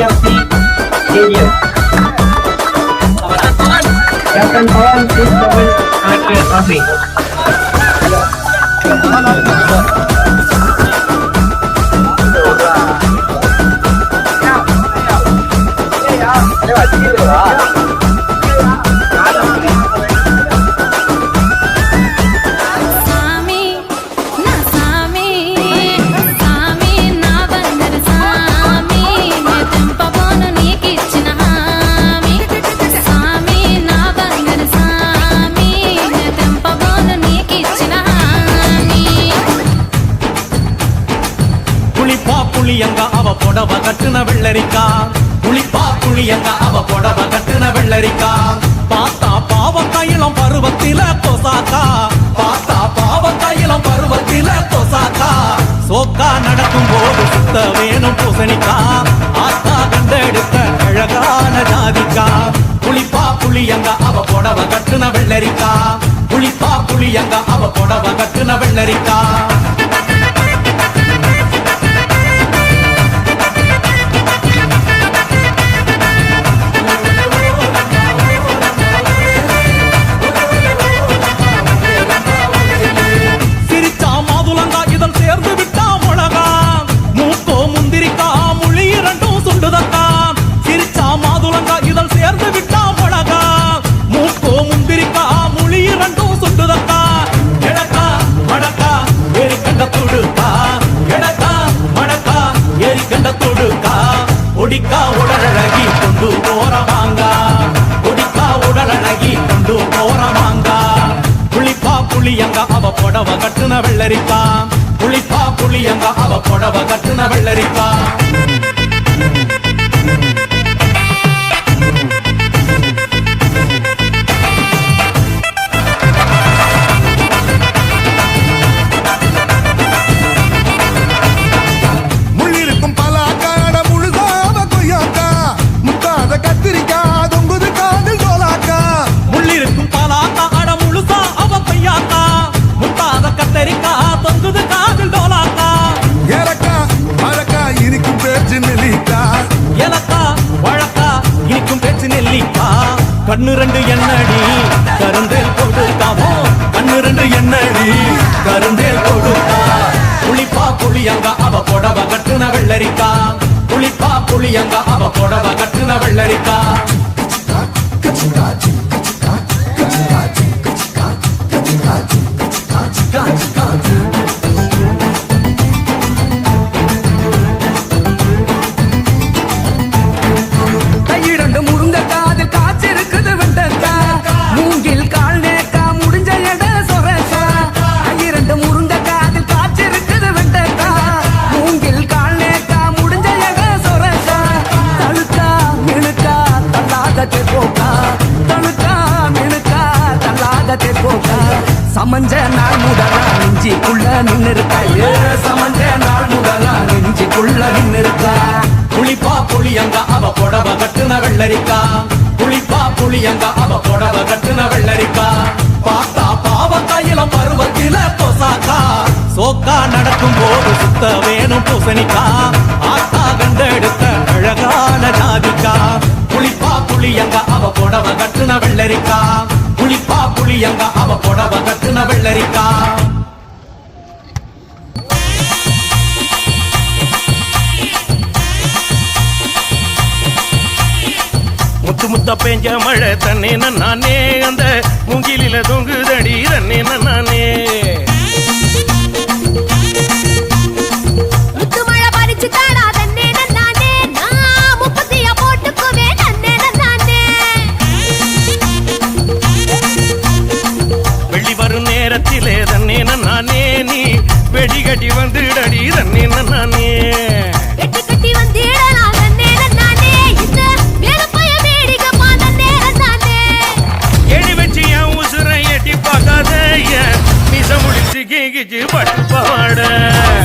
Why புளியங்க அவ புடவ கட்டுன வெள்ளரிக்கா புளிப்பா புளியங்க அவ புடவ கட்டுன வெள்ளரிக்கா பார்த்தா பாவக்காயிலம் பருவத்தில கொசாக்கா பார்த்தா பாவக்காயிலம் பருவத்தில கொசாக்கா சோக்கா நடக்கும் போது சுத்த வேணும் பூசணிக்கா ஆத்தா கண்டெடுத்த அழகான ஜாதிக்கா புளிப்பா புளியங்க அவ புடவ கட்டுன வெள்ளரிக்கா புளிப்பா புளியங்க அவ புடவ கட்டுன வெள்ளரிக்கா ஒடிக்கா உடலழகி கொண்டு போறவாங்க ஒடிக்கா உடலழகி கொண்டு போறவாங்க புளிப்பா புளியங்க அவ புடவ கட்டுன வெள்ளரிக்கா புளிப்பா புளியங்க அவ புடவ கட்டுன வெள்ளரிக்கா கண்ணு ரெண்டு எண்ணடி கருந்தேல் கொடுக்காமோ கண்ணு ரெண்டு எண்ணடி கருந்தேல் கொடுக்கா புளிப்பா புளியங்க அவ புடவ கட்டுன வெள்ளரிக்கா புளிப்பா புளியங்க அவ புடவ கட்டுன வெள்ளரிக்கா சமஞ்ச நாள் முதலா நெஞ்சிக்குள்ள நின்னுருக்கா சமஞ்ச நாள் முதலா நெஞ்சிக்குள்ள நின்னுருக்கா புளிப்பா புளியங்க அவ புடவ கட்டுன வெள்ளரிக்கா புளிப்பா புளியங்க அவ புடவ கட்டுன வெள்ளரிக்கா பார்த்தா பாவக்காயிலம் பருவத்தில கொசாக்கா சோக்கா நடக்கும் போது சுத்த வேணும் பூசணிக்கா ஆத்தா கண்டெடுத்த அழகான ஜாதிக்கா புளிப்பா புளியங்க அவ புடவ கட்டுன வெள்ளரிக்கா புளிப்பா புளியங்க அவ புடவ கட்டுன வெள்ளரிக்கா முத்து முத்த பெஞ்ச மழை தண்ணே நானே அந்த